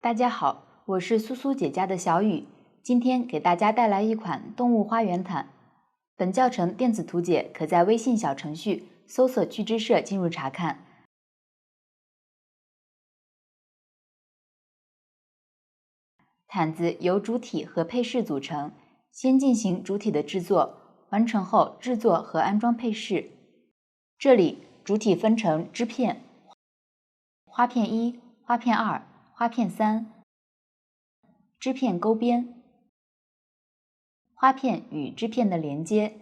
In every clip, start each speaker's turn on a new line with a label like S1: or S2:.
S1: 大家好，我是苏苏姐家的小雨，今天给大家带来一款动物花园毯。本教程电子图解可在微信小程序搜索趣之社进入查看。毯子由主体和配饰组成，先进行主体的制作，完成后制作和安装配饰。这里主体分成织片、花片1、花片2、花片3、织片钩边、花片与织片的连接，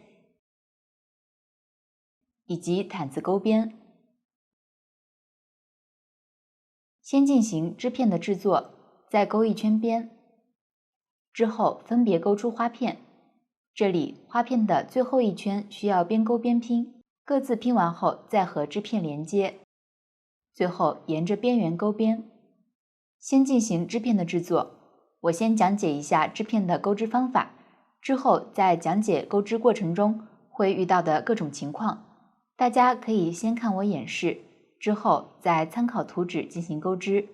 S1: 以及毯子钩边。先进行织片的制作，再钩一圈边，之后分别钩出花片。这里花片的最后一圈需要边钩边拼，各自拼完后再和织片连接，最后沿着边缘钩边。先进行织片的制作，我先讲解一下织片的钩织方法，之后在讲解钩织过程中会遇到的各种情况，大家可以先看我演示，之后再参考图纸进行钩织。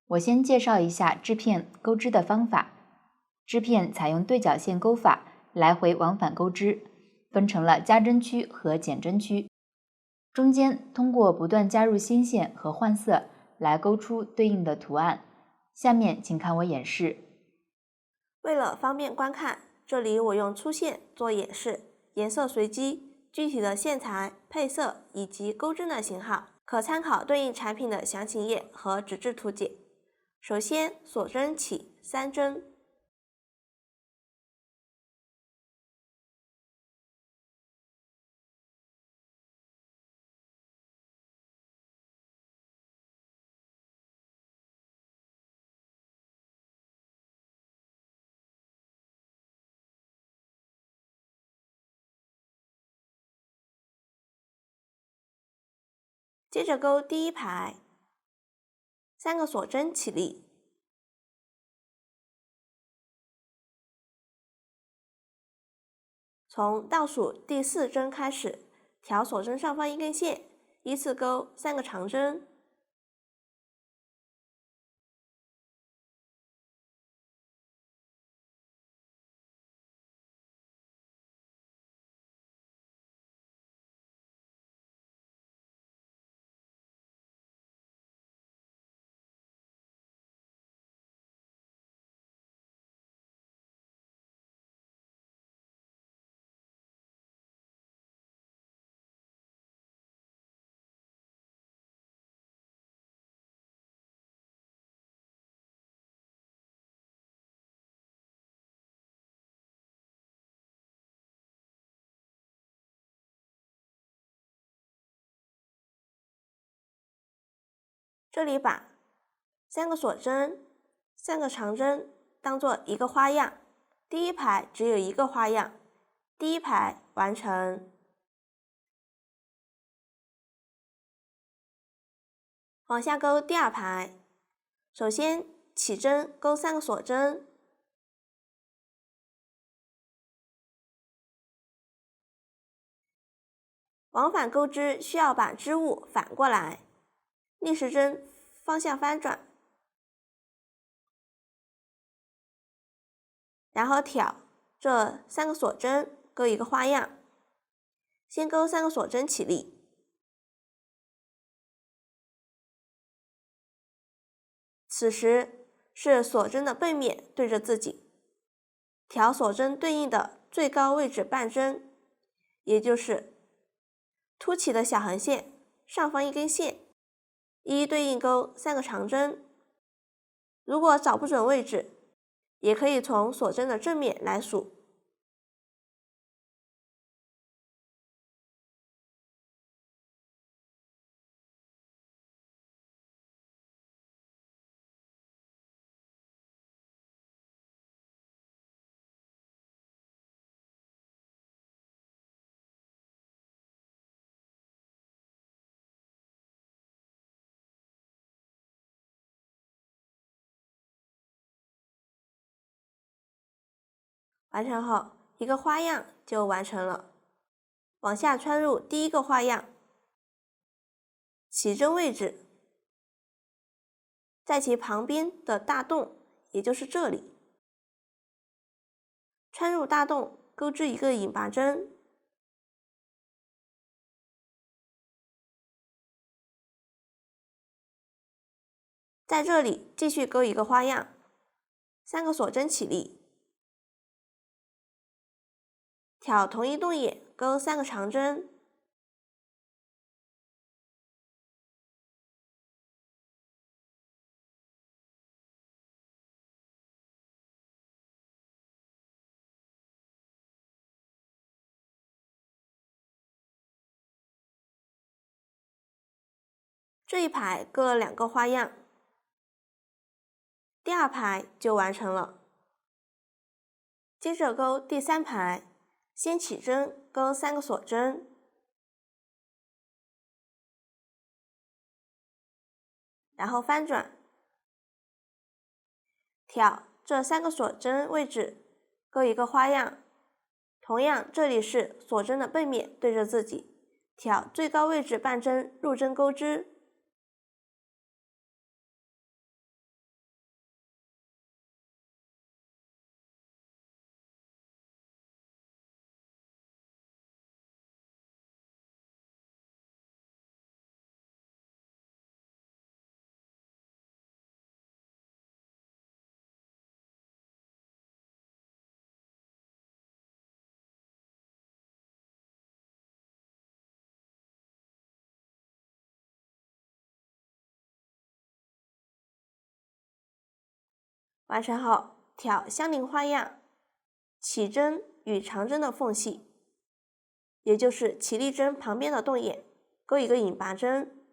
S1: 我先介绍一下织片钩织的方法。织片采用对角线钩法，来回往返钩织，分成了加针区和减针区，中间通过不断加入新线和换色来勾出对应的图案。下面请看我演示。
S2: 为了方便观看，这里我用粗线做演示，颜色随机，具体的线材、配色以及钩针的型号，可参考对应产品的详情页和纸质图解。首先锁针起3针，接着钩第一排，3个锁针起立，从倒数第4针开始，调锁针上方一根线，依次钩3个长针，这里把3个锁针、3个长针当做一个花样，第一排只有一个花样，第一排完成。往下钩第2排，首先起针钩3个锁针，往返钩织需要把织物反过来，逆时针方向翻转，然后挑这3个锁针钩一个花样，先钩3个锁针起立，此时是锁针的背面对着自己，调锁针对应的最高位置半针，也就是凸起的小横线上方一根线，一一对应钩3个长针。如果找不准位置，也可以从锁针的正面来数。完成后，一个花样就完成了。往下穿入第一个花样，起针位置在其旁边的大洞，也就是这里，穿入大洞，钩织一个引拔针，在这里继续钩一个花样，3个锁针起立，挑同一洞眼钩3个长针，这一排钩了2个花样，第2排就完成了。接着钩第3排，先起针钩3个锁针，然后翻转，挑这3个锁针位置钩一个花样，同样这里是锁针的背面对着自己，挑最高位置半针入针钩织，完成后挑相邻花样，起针与长针的缝隙，也就是起立针旁边的洞眼，钩一个引拔针，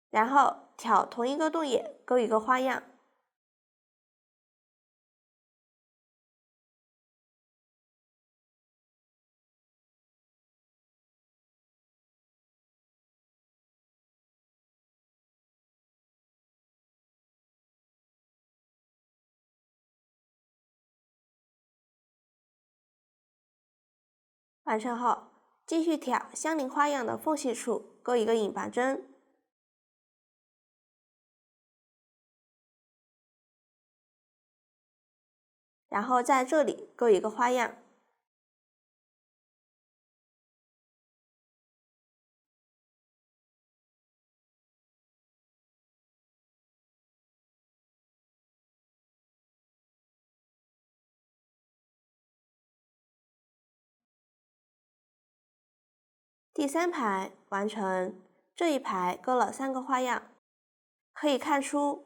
S2: 然后挑同一个洞眼钩一个花样，完成后继续挑相邻花样的缝隙处钩一个引拔针，然后在这里钩一个花样，第3排完成，这一排钩了3个花样，可以看出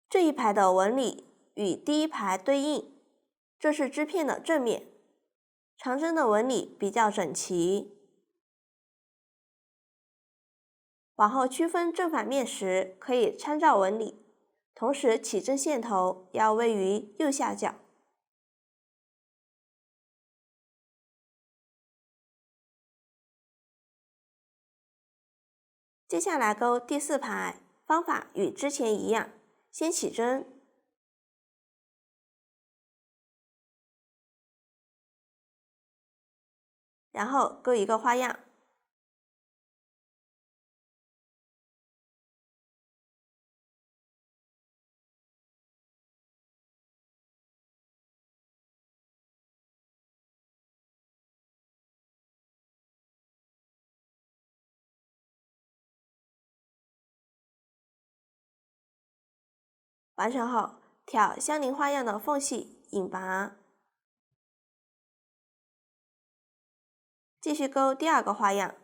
S2: 这一排的纹理与第1排对应，这是织片的正面，长针的纹理比较整齐。往后区分正反面时，可以参照纹理，同时起针线头要位于右下角。接下来钩第4排，方法与之前一样，先起针，然后钩一个花样，完成后挑相邻花样的缝隙引拔，继续钩第2个花样，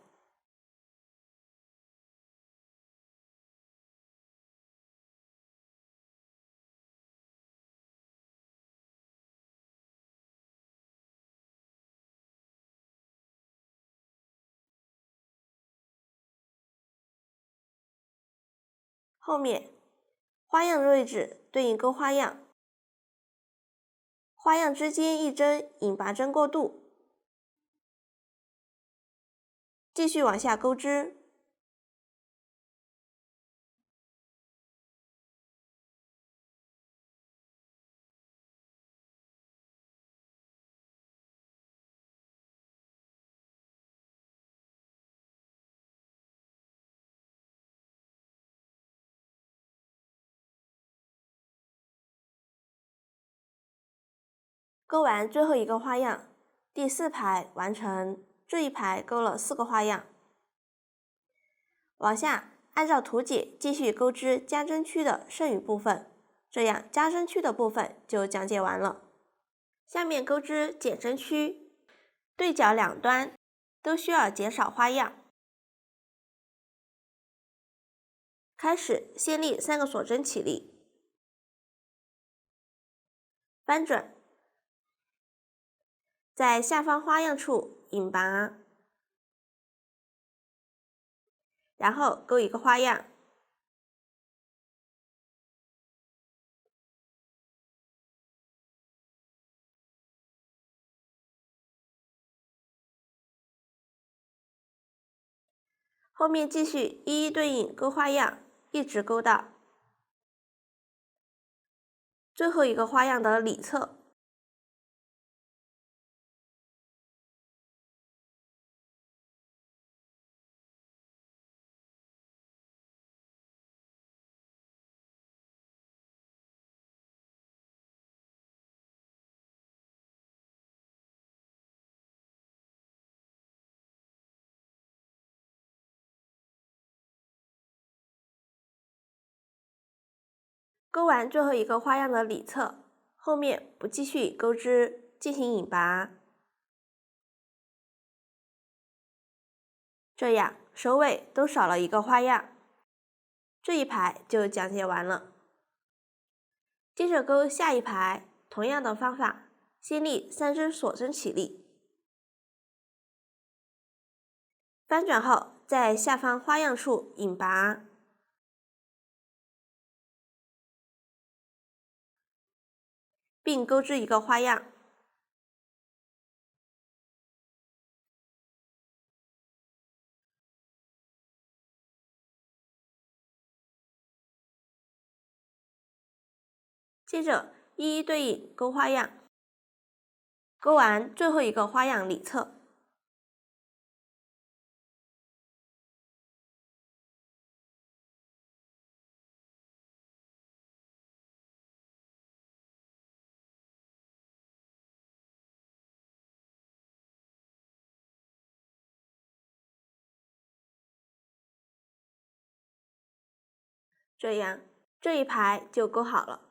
S2: 后面花样的位置对应钩花样，花样之间一针引拔针过渡，继续往下钩织，勾完最后一个花样，第4排完成，这一排勾了4个花样。往下按照图解继续钩织加针区的剩余部分，这样加针区的部分就讲解完了。下面钩织减针区，对角两端都需要减少花样。开始先立3个锁针起立，翻转，在下方花样处引拔，然后钩一个花样，后面继续一一对应钩花样，一直钩到最后一个花样的里侧。钩完最后一个花样的里侧，后面不继续钩织，进行引拔，这样首尾都少了一个花样。这一排就讲解完了。接着钩下一排，同样的方法，先立3针锁针起立，翻转后在下方花样处引拔，并钩织一个花样。接着一一对应钩花样，钩完最后一个花样里侧，这样这一排就钩好了。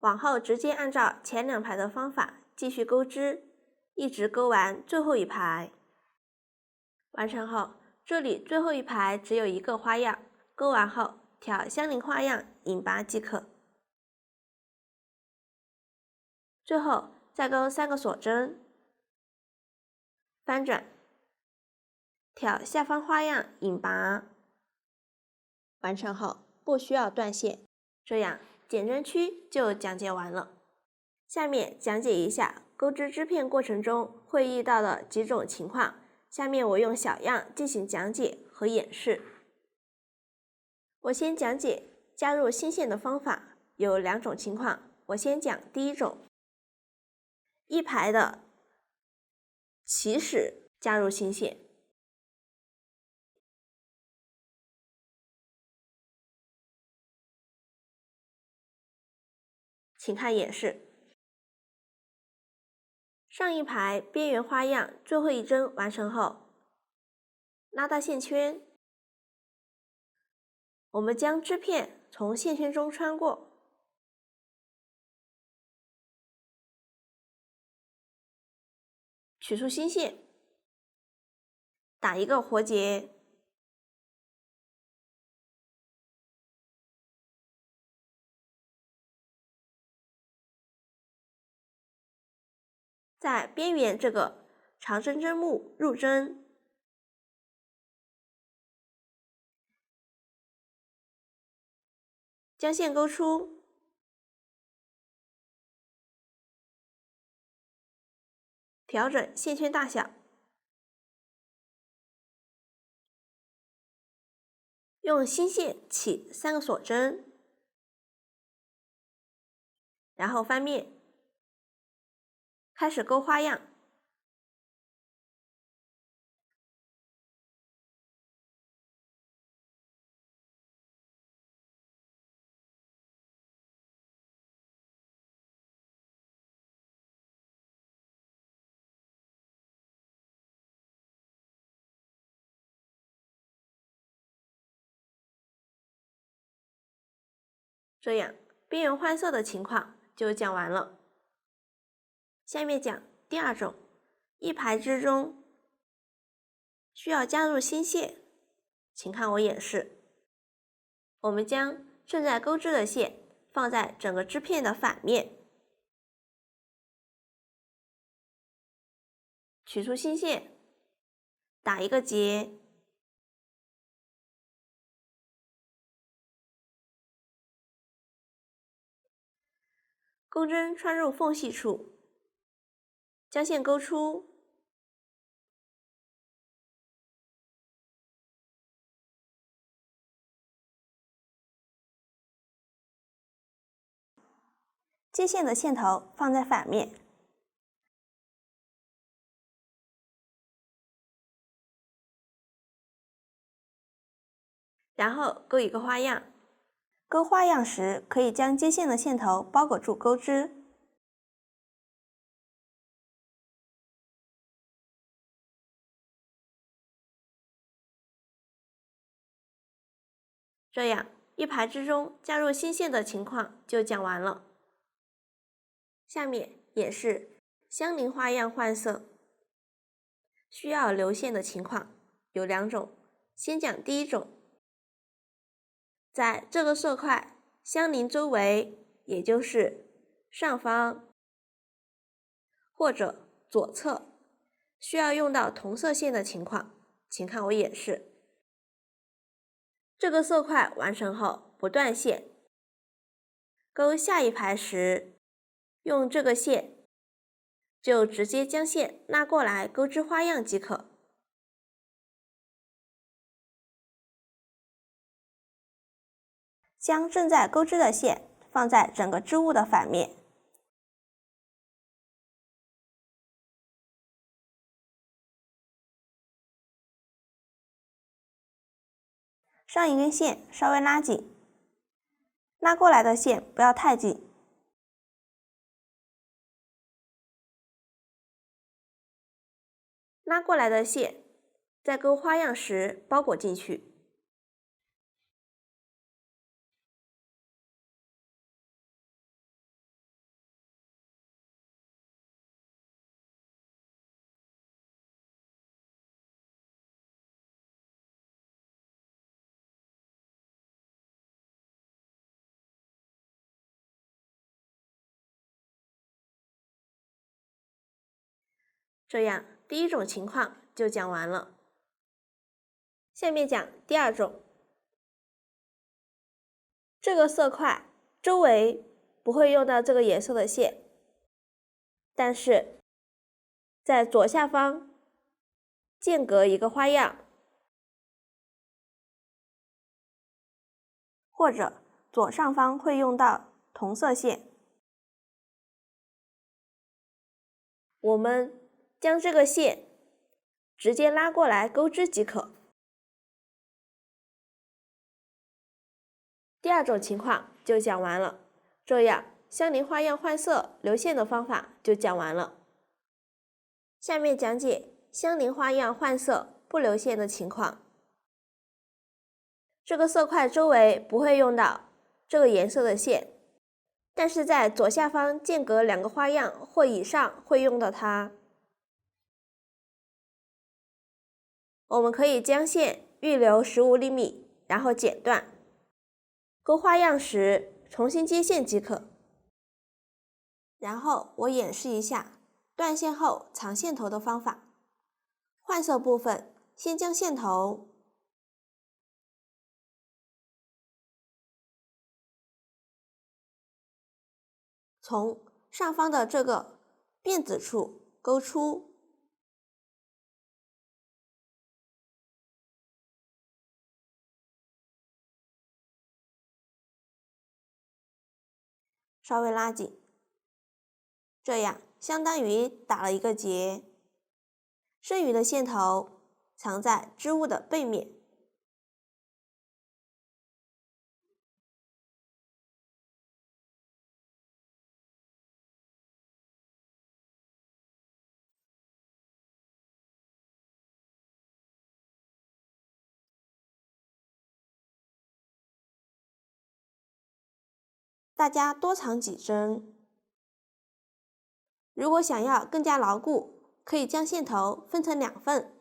S2: 往后直接按照前2排的方法继续钩织，一直钩完最后一排。完成后，这里最后一排只有一个花样，钩完后挑相邻花样引拔即可。最后再钩3个锁针，翻转，挑下方花样引拔。完成后不需要断线，这样减针区就讲解完了。下面讲解一下钩织织片过程中会遇到的几种情况，下面我用小样进行讲解和演示。我先讲解加入新线的方法，有2种情况。我先讲第一种，一排的起始加入新线。请看演示。上一排边缘花样最后一针完成后，拉到线圈，我们将织片从线圈中穿过，取出新线，打一个活结，在边缘这个长针针目入针，将线钩出，调整线圈大小，用新线起3个锁针，然后翻面，开始钩花样。这样边缘换色的情况就讲完了。下面讲第二种，一排之中需要加入新线，请看我演示。我们将正在钩织的线放在整个织片的反面，取出新线，打一个结，钩针穿入缝隙处，将线钩出，接线的线头放在反面，然后钩一个花样。钩花样时，可以将接线的线头包裹住钩织。这样一排之中加入新线的情况就讲完了。下面演示相邻花样换色需要留线的情况有两种，先讲第一种。在这个色块相邻周围，也就是上方或者左侧，需要用到同色线的情况，请看我演示。这个色块完成后不断线，钩下一排时，用这个线就直接将线拉过来钩织花样即可。将正在钩织的线放在整个织物的反面，上一根线稍微拉紧，拉过来的线不要太紧，拉过来的线在钩花样时包裹进去。这样第一种情况就讲完了。下面讲第二种。这个色块周围不会用到这个颜色的线，但是在左下方间隔一个花样，或者左上方会用到同色线。我们将这个线直接拉过来钩织即可。第二种情况就讲完了，这样相邻花样换色留线的方法就讲完了。下面讲解相邻花样换色不留线的情况。这个色块周围不会用到这个颜色的线，但是在左下方间隔两个花样或以上会用到它。我们可以将线预留15厘米，然后剪断，钩花样时重新接线即可。然后我演示一下断线后藏线头的方法。换色部分，先将线头从上方的这个辫子处钩出，稍微拉紧，这样相当于打了一个结。剩余的线头藏在织物的背面。大家多藏几针。如果想要更加牢固，可以将线头分成2份。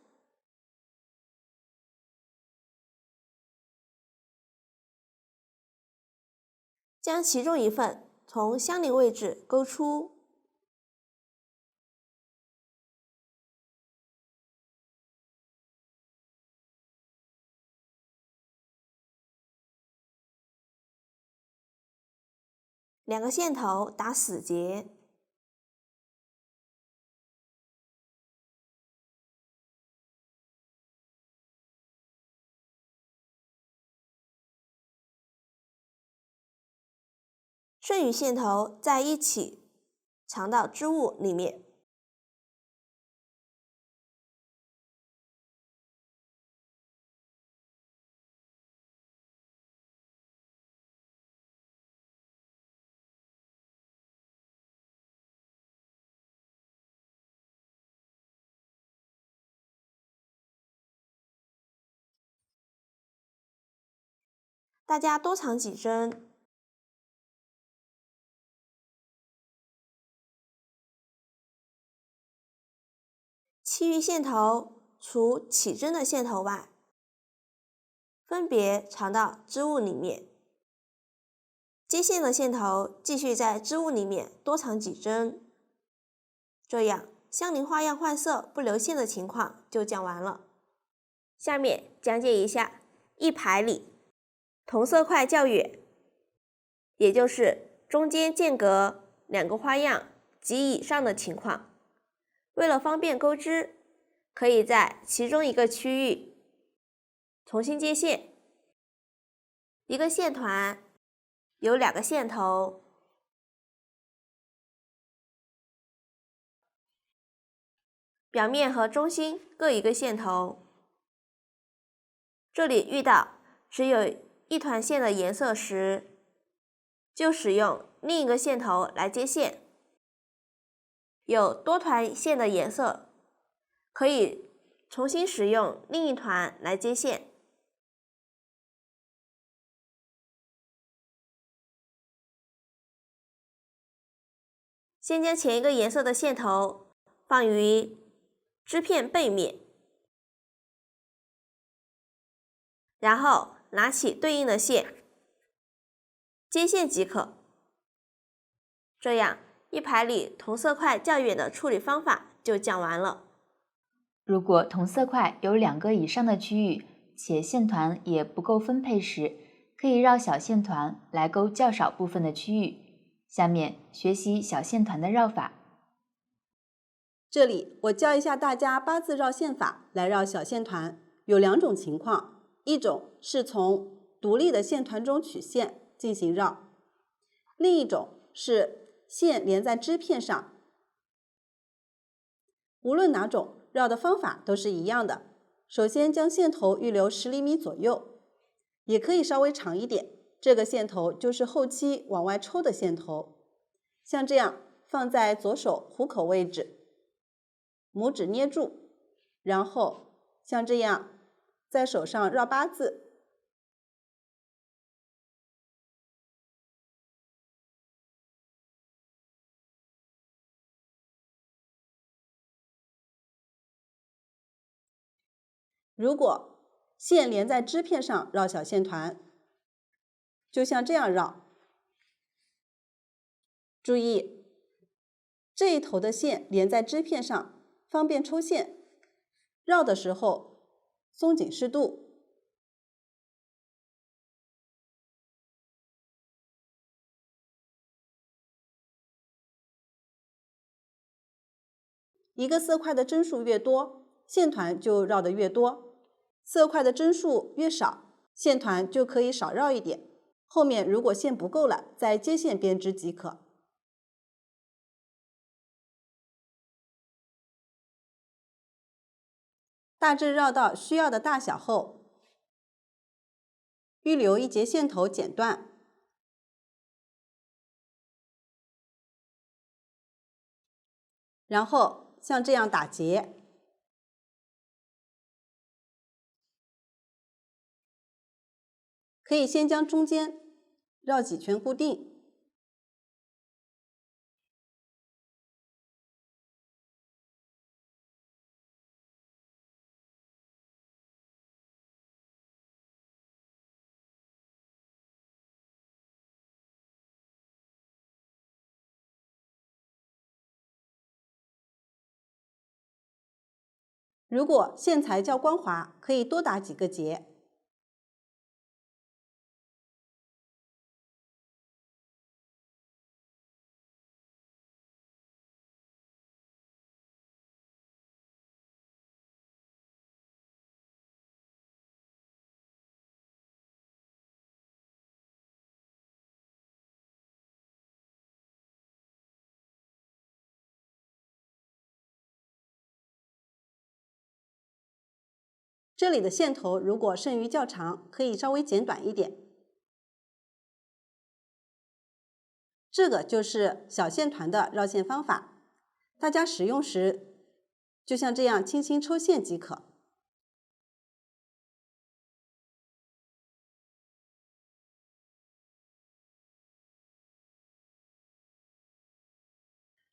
S2: 将其中一份从相邻位置勾出，2个线头打死结，剩余线头再一起藏到织物里面。大家多藏几针。其余线头除起针的线头外，分别藏到织物里面。接线的线头继续在织物里面多藏几针，这样相邻花样换色不留线的情况就讲完了。下面讲解一下一排里同色块较远，也就是中间间隔2个花样及以上的情况。为了方便钩织，可以在其中一个区域重新接线。一个线团有2个线头，表面和中心各一个线头。这里遇到只有一团线的颜色时，就使用另一个线头来接线。有多团线的颜色，可以重新使用另一团来接线。先将前一个颜色的线头放于织片背面，然后拿起对应的线接线即可。这样一排里同色块较远的处理方法就讲完了。
S1: 如果同色块有2个以上的区域，且线团也不够分配时，可以绕小线团来勾较少部分的区域。下面学习小线团的绕法。
S3: 这里我教一下大家8字绕线法来绕小线团，有2种情况，一种是从独立的线团中取线进行绕，另一种是线连在织片上。无论哪种，绕的方法都是一样的。首先将线头预留10厘米左右，也可以稍微长一点，这个线头就是后期往外抽的线头。像这样放在左手虎口位置，拇指捏住，然后像这样在手上绕8字。如果线连在织片上绕小线团，就像这样绕。注意，这一头的线连在织片上，方便抽线。绕的时候松紧适度。一个色块的针数越多，线团就绕得越多；色块的针数越少，线团就可以少绕一点。后面如果线不够了，再接线编织即可。大致绕到需要的大小后，预留一节线头剪断，然后像这样打结。可以先将中间绕几圈固定，如果线材较光滑，可以多打几个结。这里的线头如果剩余较长，可以稍微剪短一点。这个就是小线团的绕线方法，大家使用时就像这样轻轻抽线即可。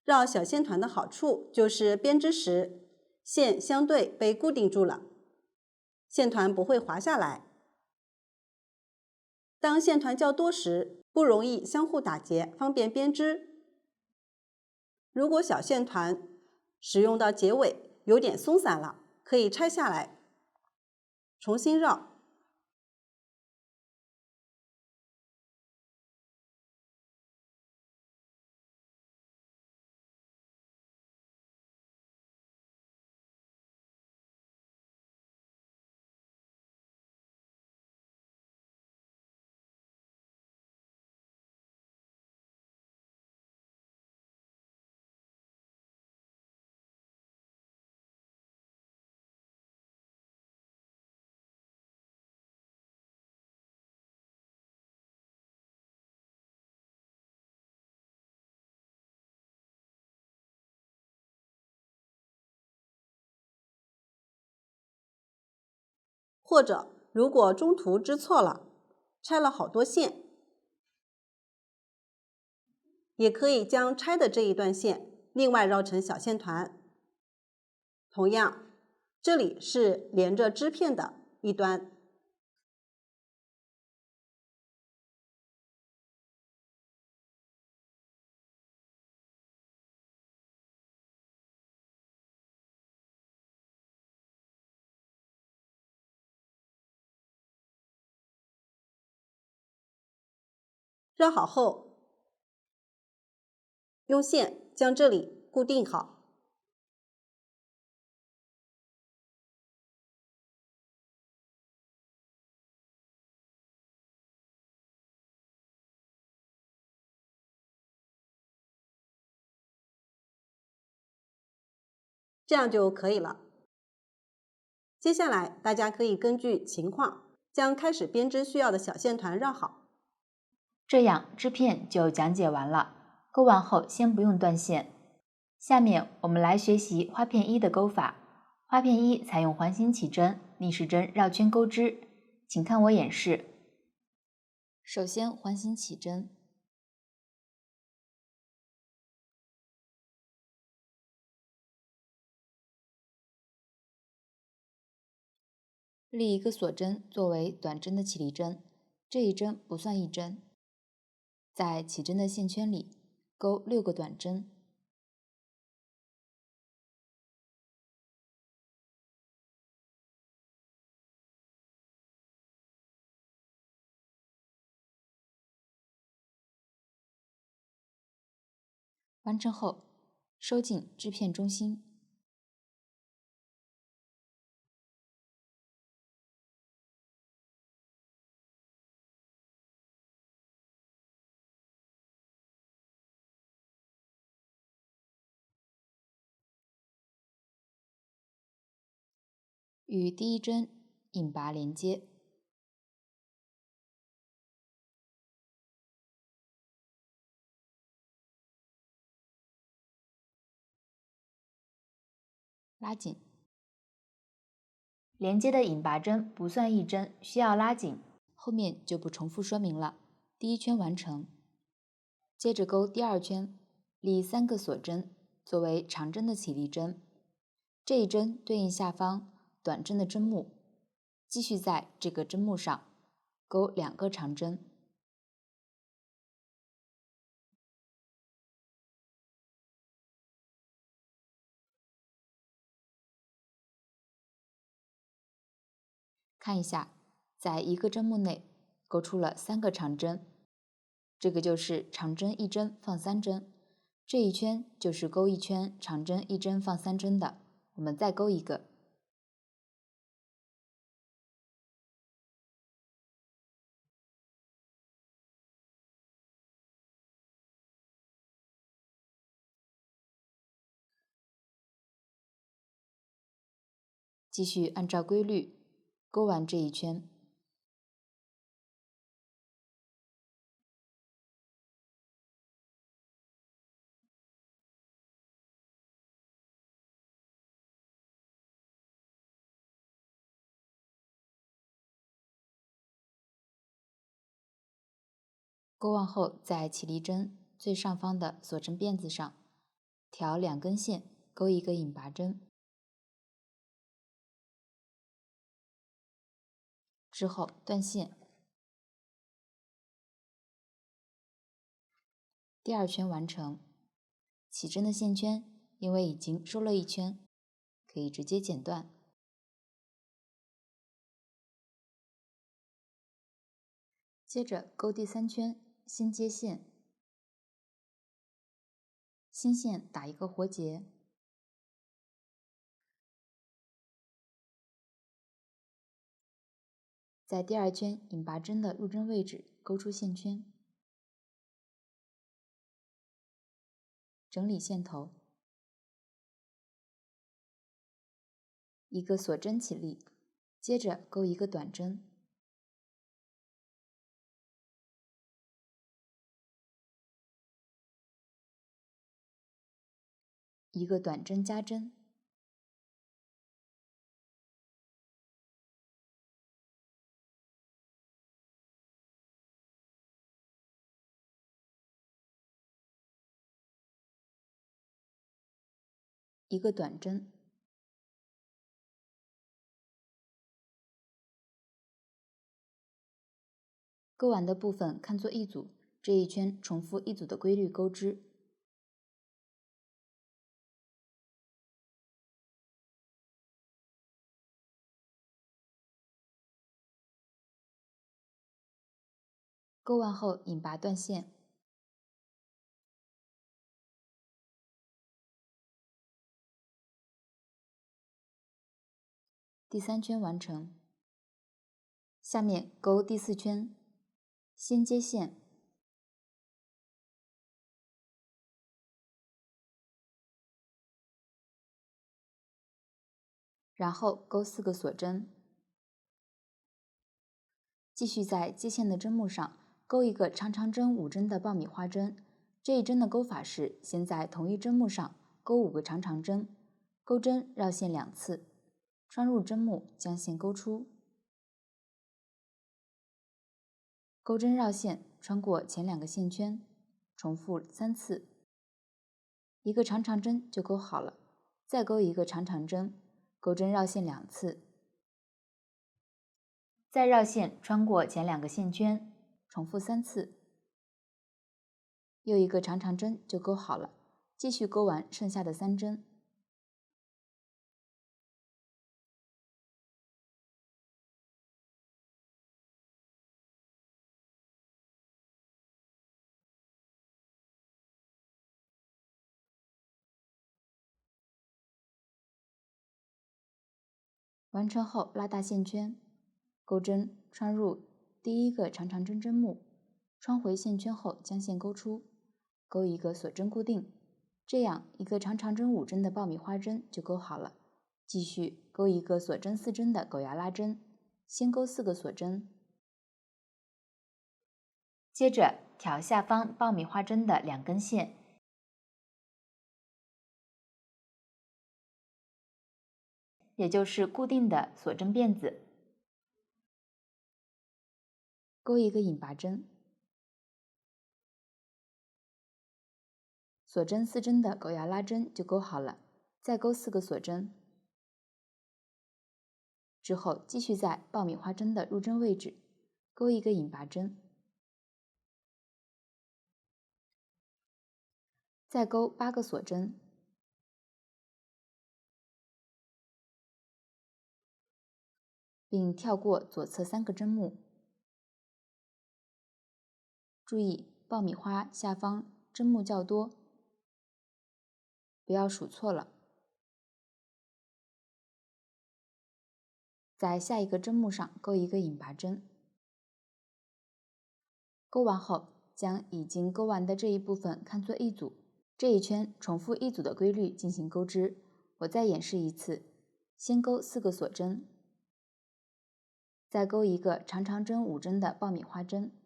S3: 绕小线团的好处就是编织时线相对被固定住了，线团不会滑下来。当线团较多时，不容易相互打结，方便编织。如果小线团使用到结尾有点松散了，可以拆下来，重新绕。或者如果中途织错了，拆了好多线，也可以将拆的这一段线另外绕成小线团。同样，这里是连着织片的一端。绕好后，用线将这里固定好。这样就可以了。接下来，大家可以根据情况，将开始编织需要的小线团绕好。
S1: 这样织片就讲解完了，钩完后先不用断线。下面我们来学习花片一的钩法。花片一采用环形起针、逆时针绕圈钩织，请看我演示。首先环形起针，立一个锁针作为短针的起立针，这一针不算一针。在起针的线圈里钩6个短针，完成后收进织片中心。与第一针引拔连接，拉紧。连接的引拔针不算一针，需要拉紧，后面就不重复说明了。第一圈完成，接着钩第二圈，立3个锁针作为长针的起立针，这一针对应下方短针的针目，继续在这个针目上钩2个长针。看一下，在一个针目内勾出了3个长针，这个就是长针1针放3针，这一圈就是勾一圈长针1针放3针的。我们再勾一个。继续按照规律勾完这一圈。勾完后，在起立针最上方的锁针辫子上调2根线，勾一个引拔针，之后断线。第2圈完成，起针的线圈因为已经收了1圈，可以直接剪断。接着勾第3圈，先接线，新线打一个活结，在第2圈引拔针的入针位置勾出线圈，整理线头，一个锁针起立，接着勾一个短针，一个短针加针，一个短针，勾完的部分看作一组，这一圈重复一组的规律钩织。勾完后引拔断线，第3圈完成。下面勾第4圈，先接线，然后勾4个锁针，继续在接线的针目上勾一个长长针5针的爆米花针。这一针的钩法是先在同一针目上勾5个长长针，钩针绕线2次，穿入针目将线勾出，钩针绕线穿过前2个线圈，重复3次，一个长长针就勾好了。再勾一个长长针，钩针绕线2次，再绕线穿过前2个线圈，重复3次，又一个长长针就勾好了。继续勾完剩下的3针。完成后拉大线圈，钩针穿入第1个长长针针目，穿回线圈后将线勾出，勾一个锁针固定，这样一个长长针5针的爆米花针就勾好了。继续勾一个锁针4针的狗牙拉针，先勾4个锁针，接着调下方爆米花针的2根线，也就是固定的锁针辫子，勾一个引拔针，锁针4针的狗牙拉针就勾好了。再勾4个锁针，之后继续在爆米花针的入针位置勾一个引拔针，再勾8个锁针，并跳过左侧3个针目。注意爆米花下方针目较多，不要数错了。在下一个针目上钩一个引拔针，钩完后，将已经钩完的这一部分看作一组，这一圈重复一组的规律进行钩织。我再演示一次，先钩4个锁针，再钩一个长长针5针的爆米花针，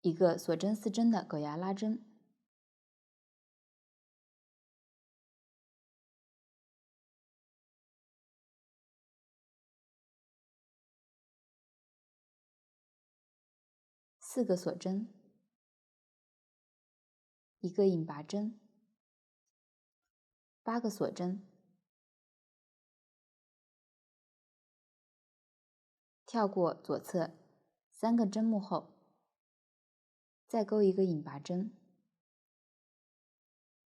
S1: 一个锁针4针的狗牙拉针，4个锁针，一个引拔针，8个锁针，跳过左侧3个针目后，再钩一个引拔针，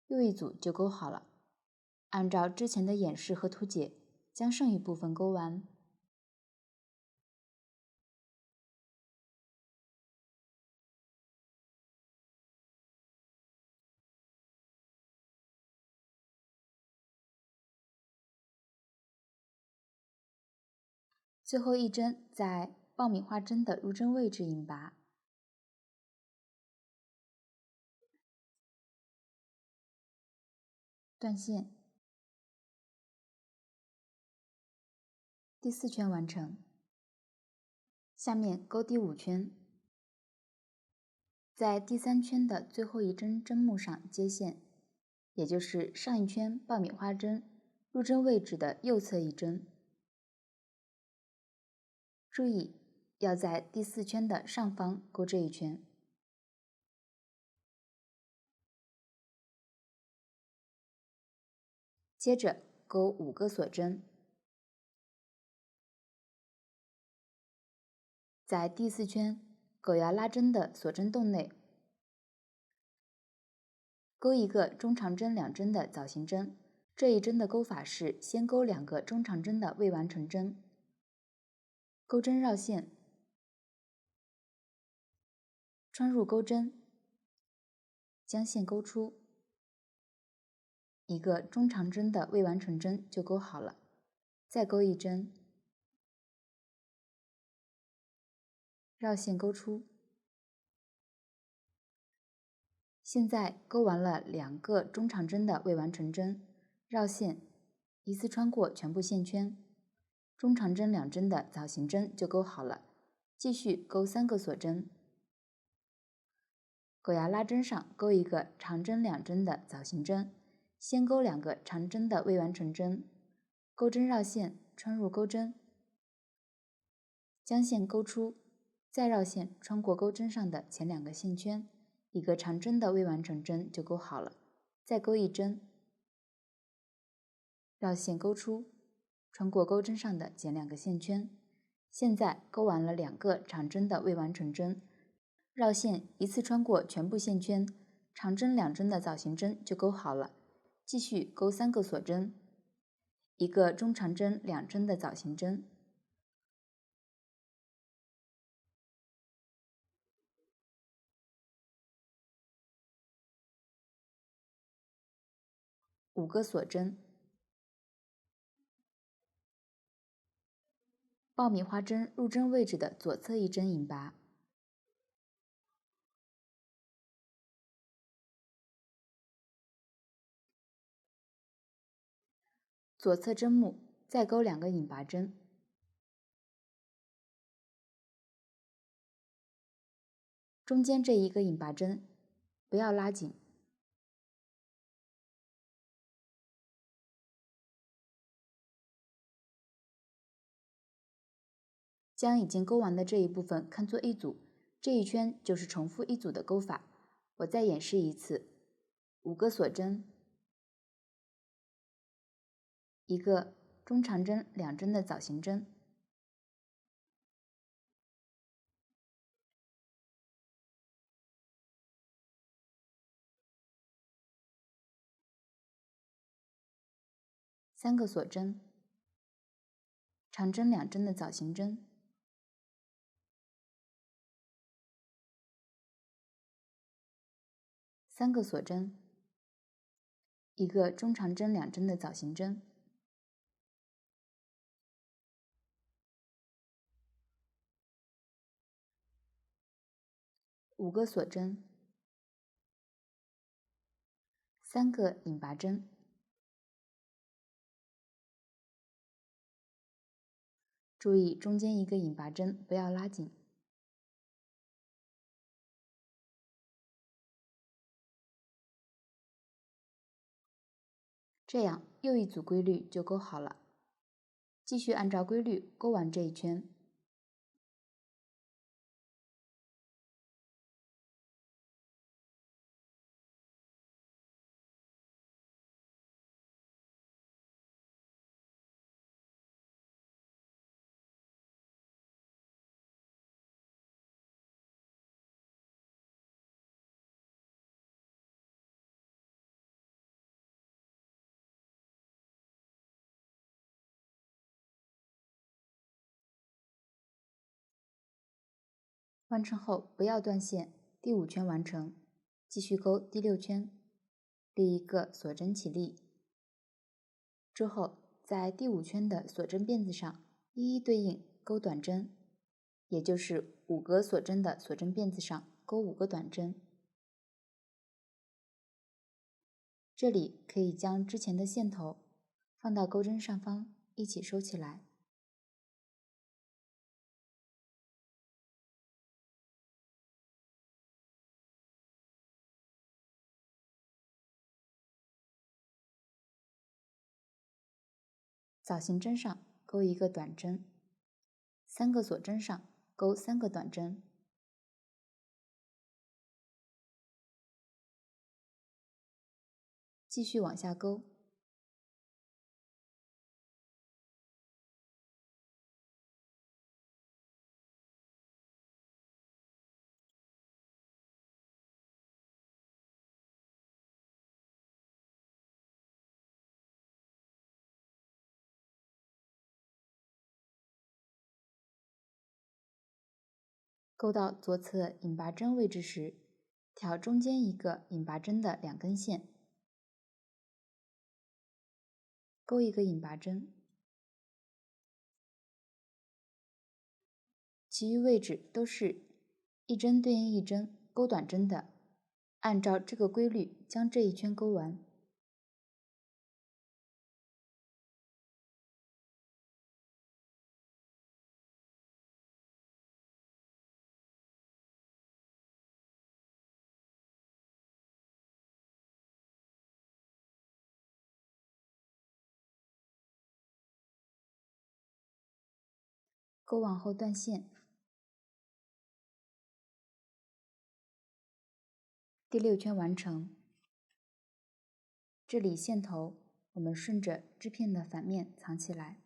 S1: 又一组就钩好了。按照之前的演示和图解，将剩余部分钩完。最后一针在爆米花针的入针位置引拔，断线，第4圈完成。下面钩第5圈，在第3圈的最后一针针目上接线，也就是上一圈爆米花针入针位置的右侧一针。注意要在第4圈的上方钩这一圈。接着钩5个锁针，在第4圈狗牙拉针的锁针洞内钩一个中长针2针的枣形针。这一针的钩法是先钩2个中长针的未完成针，钩针绕线，穿入钩针，将线钩出，一个中长针的未完成针就钩好了。再钩一针，绕线钩出。现在钩完了2个中长针的未完成针，绕线，一次穿过全部线圈，中长针2针的枣形针就钩好了。继续钩3个锁针，狗牙拉针上钩一个长针2针的枣形针，先钩2个长针的未完成针，钩针绕线，穿入钩针，将线钩出，再绕线穿过钩针上的前2个线圈，一个长针的未完成针就钩好了。再钩一针，绕线钩出，穿过钩针上的前2个线圈。现在钩完了2个长针的未完成针，绕线一次穿过全部线圈，长针2针的枣形针就钩好了。继续钩3个锁针，一个中长针2针的枣形针，5个锁针，爆米花针入针位置的左侧一针引拔，左侧针目再钩2个引拔针，中间这一个引拔针不要拉紧，将已经钩完的这一部分看作一组，这一圈就是重复一组的钩法，我再演示一次：5个锁针，一个中长针2针的枣形针，3个锁针，长针2针的枣形针，3个锁针，一个中长针2针的枣形针，5个锁针，3个引拔针，注意中间一个引拔针不要拉紧。这样又一组规律就钩好了，继续按照规律钩完这一圈。完成后不要断线，第5圈完成，继续钩第6圈，立一个锁针起立。之后在第5圈的锁针辫子上一一对应钩短针，也就是5个锁针的锁针辫子上钩5个短针。这里可以将之前的线头放到钩针上方一起收起来。枣形针上钩一个短针，3个锁针上钩3个短针，继续往下钩。钩到左侧引拔针位置时，挑中间一个引拔针的2根线，钩一个引拔针，其余位置都是一针对应一针钩短针的，按照这个规律将这一圈钩完。钩完后断线。第6圈完成，这里线头我们顺着织片的反面藏起来。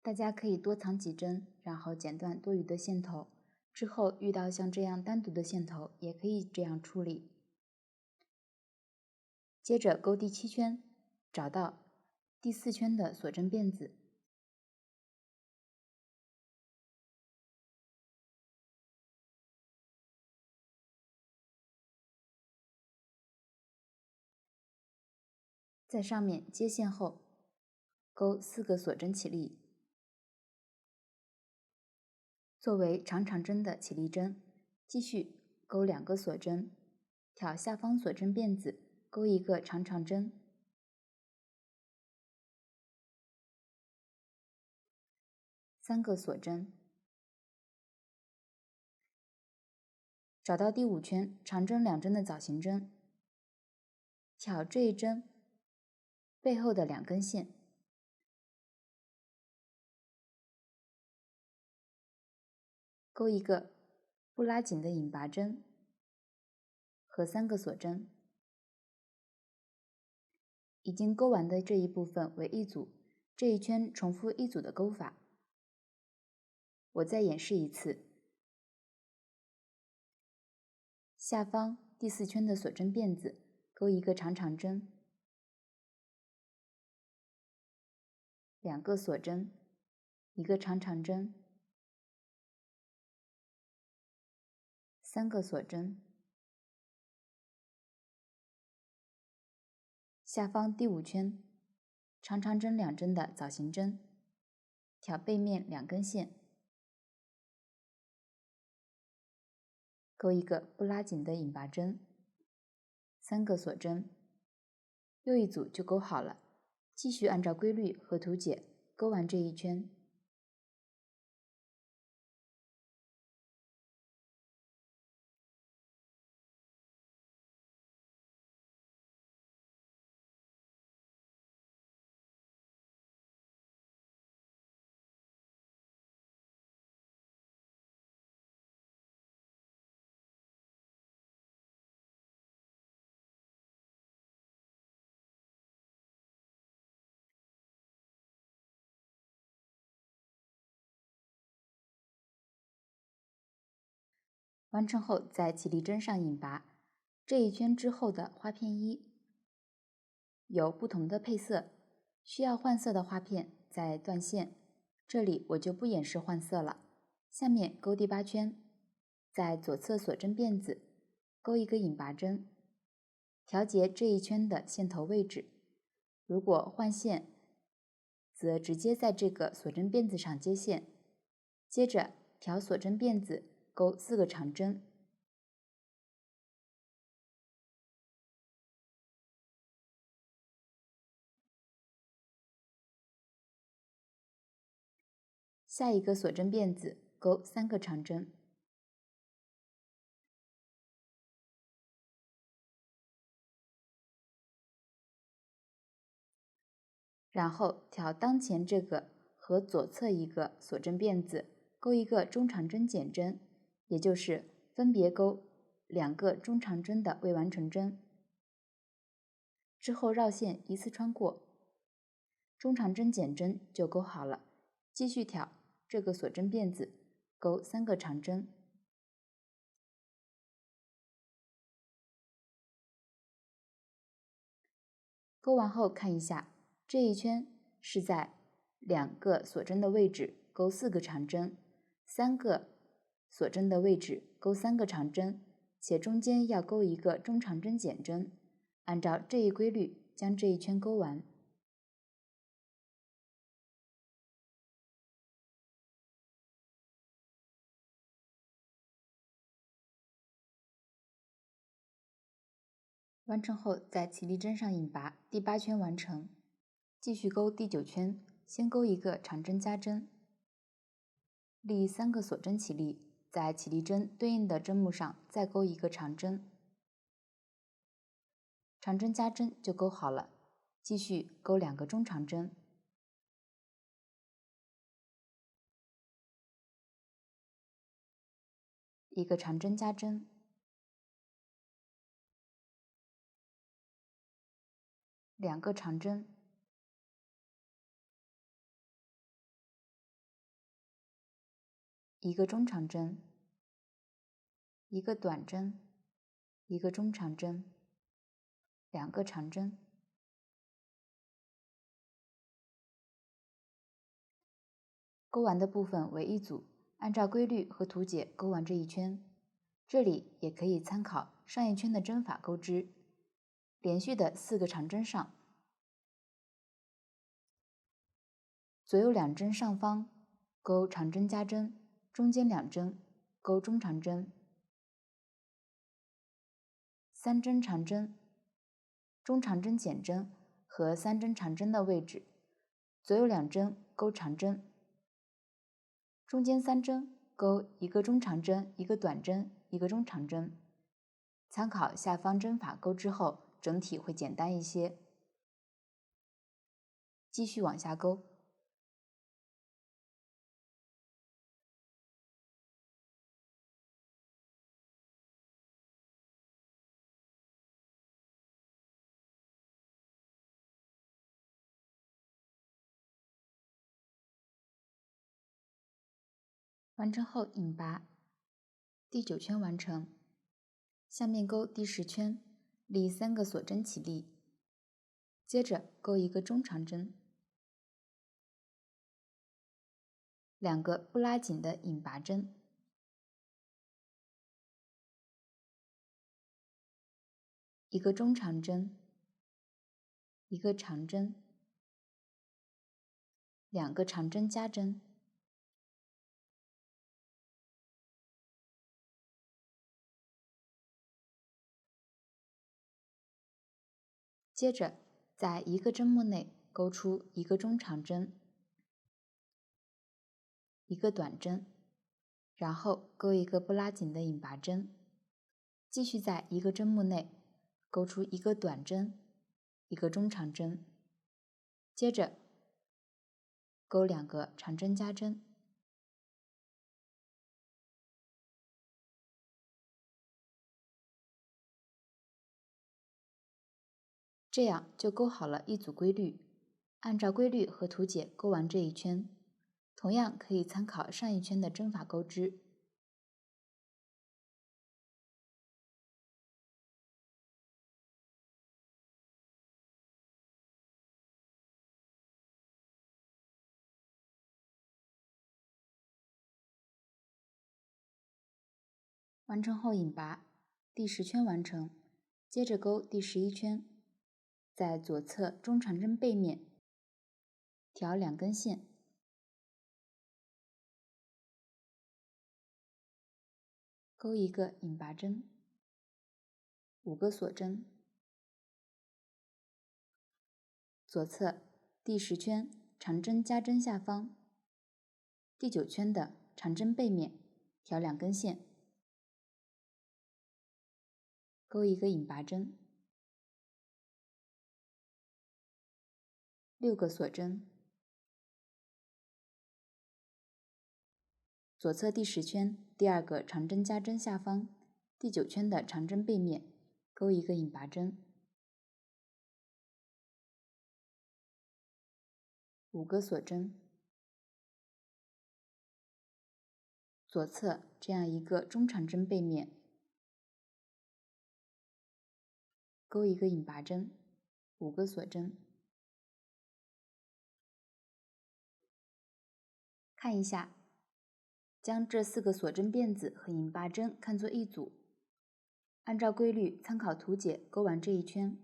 S1: 大家可以多藏几针，然后剪断多余的线头，之后遇到像这样单独的线头也可以这样处理。接着钩第7圈，找到第4圈的锁针辫子，在上面接线后钩4个锁针起立，作为长长针的起立针，继续钩2个锁针，挑下方锁针辫子钩一个长长针，3个锁针，找到第5圈长针2针的枣形针，挑这一针背后的2根线，钩一个不拉紧的引拔针和3个锁针。已经钩完的这一部分为一组，这一圈重复一组的钩法。我再演示一次。下方第4圈的锁针辫子钩一个长长针，2个锁针，1个长长针，3个锁针。下方第5圈长长针2针的枣形针，挑背面2根线，钩一个不拉紧的引拔针，3个锁针，又一组就钩好了。继续按照规律和图解钩完这一圈。完成后，在起立针上引拔。这一圈之后的花片1有不同的配色，需要换色的花片再断线。这里我就不演示换色了。下面钩第8圈，在左侧锁针辫子钩一个引拔针，调节这一圈的线头位置。如果换线，则直接在这个锁针辫子上接线。接着调锁针辫子，钩4个长针，下一个锁针辫子钩3个长针，然后调当前这个和左侧一个锁针辫子，钩一个中长针减针，也就是分别钩2个中长针的未完成针。之后绕线依次穿过，中长针减针就钩好了。继续挑这个锁针辫子，钩3个长针。钩完后看一下，这一圈是在2个锁针的位置钩4个长针，3个锁针的位置钩3个长针，且中间要钩一个中长针减针。按照这一规律将这一圈钩完。完成后，在起立针上引拔，第8圈完成。继续钩第9圈，先钩一个长针加针，立3个锁针起立，在起立针对应的针目上再钩一个长针，长针加针就钩好了。继续钩2个中长针，一个长针加针，2个长针，一个中长针，一个短针，一个中长针，2个长针。钩完的部分为一组，按照规律和图解钩完这一圈。这里也可以参考上一圈的针法钩织，连续的4个长针上，左右2针上方钩长针加针，中间2针钩中长针，3针长针，中长针减针和3针长针的位置，左右2针钩长针，中间3针钩一个中长针，一个短针，一个中长针。参考下方针法钩之后，整体会简单一些。继续往下钩。完成后引拔，第9圈完成。下面钩第10圈，立3个锁针起立，接着钩一个中长针，2个不拉紧的引拔针，一个中长针，一个长针，2个长针加针。接着在一个针目内钩出一个中长针，一个短针，然后钩一个不拉紧的引拔针，继续在一个针目内钩出一个短针，一个中长针，接着钩2个长针加针。这样就钩好了一组规律，按照规律和图解钩完这一圈，同样可以参考上一圈的针法钩织。完成后引拔，第10圈完成，接着钩第11圈，在左侧中长针背面调2根线，钩一个引拔针，5个锁针，左侧第10圈长针加针下方，第9圈的长针背面调2根线，钩一个引拔针，6个锁针，左侧第10圈第2个长针加针下方，第9圈的长针背面钩一个引拔针，5个锁针，左侧这样一个中长针背面钩一个引拔针，5个锁针。看一下，将这4个锁针辫子和引拔针看作一组，按照规律参考图解钩完这一圈。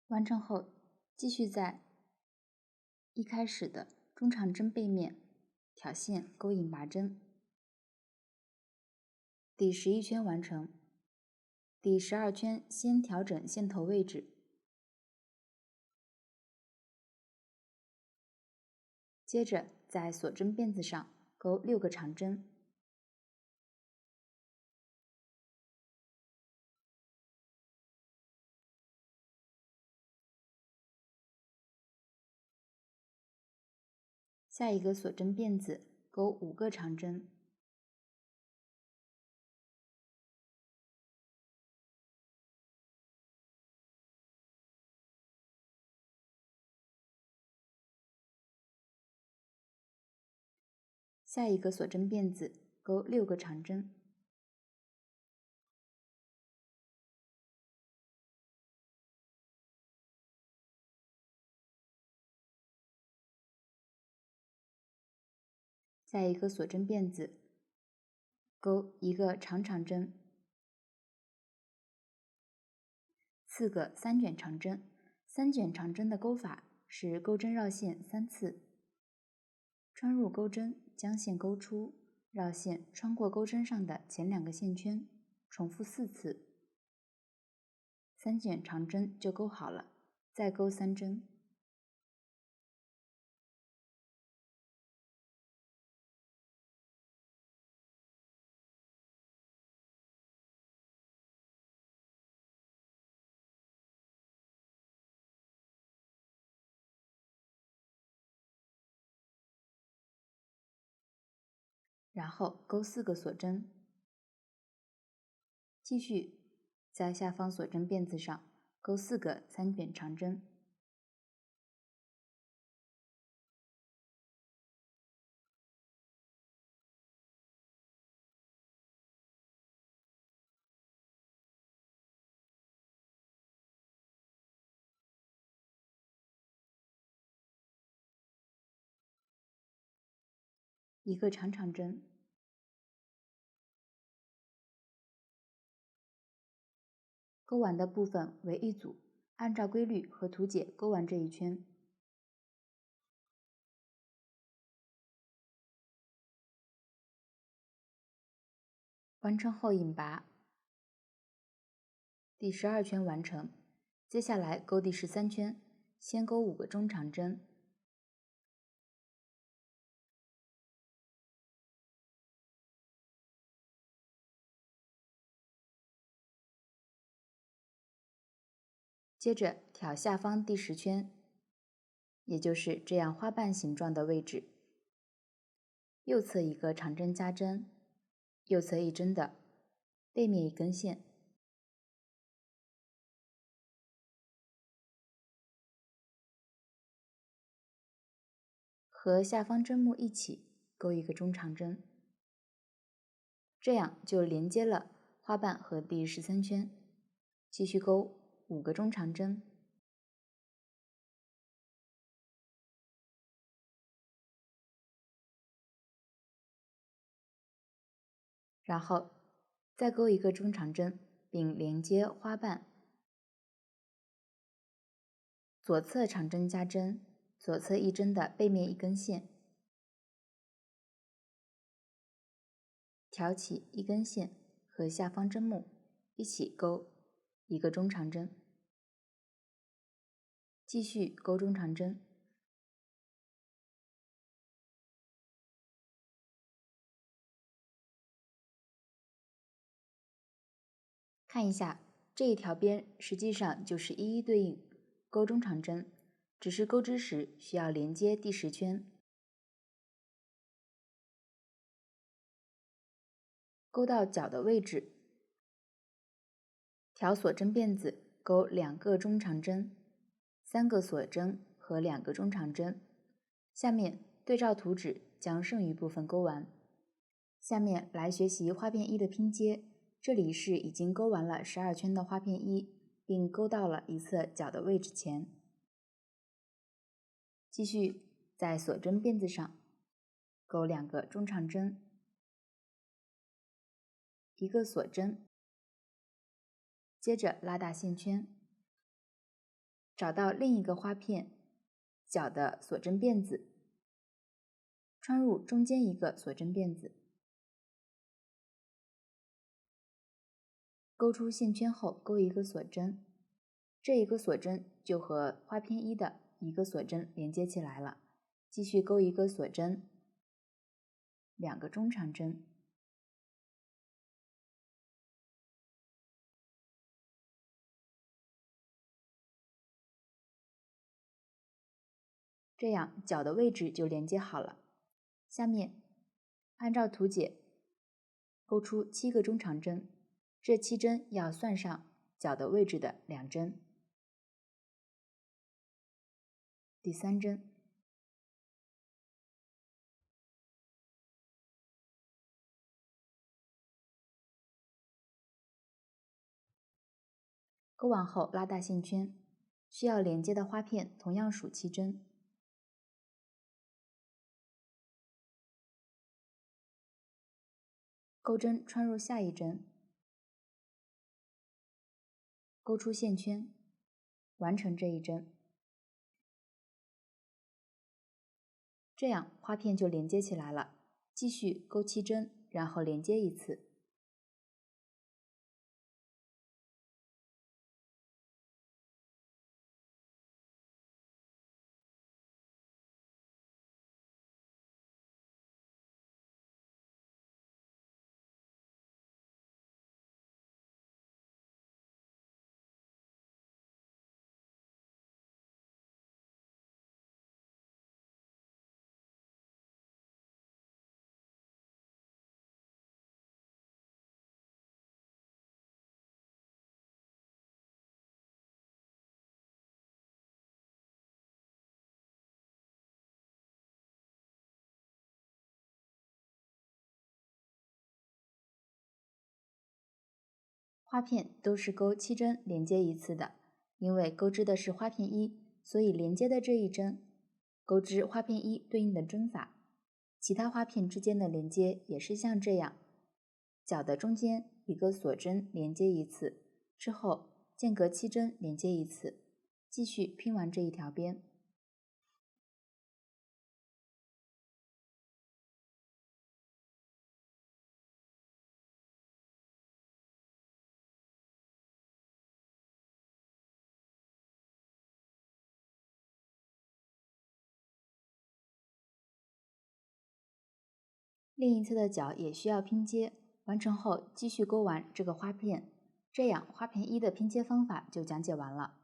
S1: 完成后，继续在一开始的中长针背面挑线钩引拔针。第11圈完成，第12圈先调整线头位置，接着在锁针辫子上钩6个长针。下一个锁针辫子钩5个长针，下一个锁针辫子钩6个长针，在一个锁针辫子钩一个长长针，4个3卷长针。3卷长针的钩法是钩针绕线3次，穿入钩针，将线钩出，绕线穿过钩针上的前2个线圈，重复4次，3卷长针就钩好了，再钩3针。然后钩4个锁针，继续在下方锁针辫子上钩4个3卷长针，一个长长针，钩完的部分为一组，按照规律和图解钩完这一圈。完成后引拔，第12圈完成。接下来钩第13圈，先钩5个中长针，接着挑下方第10圈，也就是这样花瓣形状的位置，右侧一个长针加针，右侧一针的背面一根线，和下方针目一起钩一个中长针，这样就连接了花瓣和第13圈。继续钩5个中长针，然后再钩一个中长针，并连接花瓣。左侧长针加针，左侧一针的背面一根线，挑起一根线和下方针目一起钩一个中长针，继续钩中长针。看一下这一条边实际上就是一一对应钩中长针，只是钩织时需要连接第10圈。钩到角的位置，挑锁针辫子钩2个中长针，3个锁针和2个中长针。下面对照图纸将剩余部分钩完。下面来学习花片1的拼接，这里是已经钩完了12圈的花片1，并钩到了一侧角的位置前。继续在锁针辫子上钩2个中长针，一个锁针，接着拉大线圈，找到另一个花片角的锁针辫子，穿入中间一个锁针辫子，钩出线圈后钩一个锁针，这一个锁针就和花片1的一个锁针连接起来了。继续钩一个锁针，2个中长针，这样角的位置就连接好了。下面按照图解钩出7个中长针，这7针要算上角的位置的2针。第3针，钩完后拉大线圈，需要连接的花片同样数7针。钩针穿入下一针，勾出线圈，完成这一针。这样花片就连接起来了，继续钩7针，然后连接一次。花片都是钩7针连接一次的，因为钩织的是花片1，所以连接的这一针钩织花片1对应的针法。其他花片之间的连接也是像这样，角的中间一个锁针连接一次，之后间隔7针连接一次，继续拼完这一条边。另一侧的角也需要拼接，完成后继续钩完这个花片，这样花片1的拼接方法就讲解完了。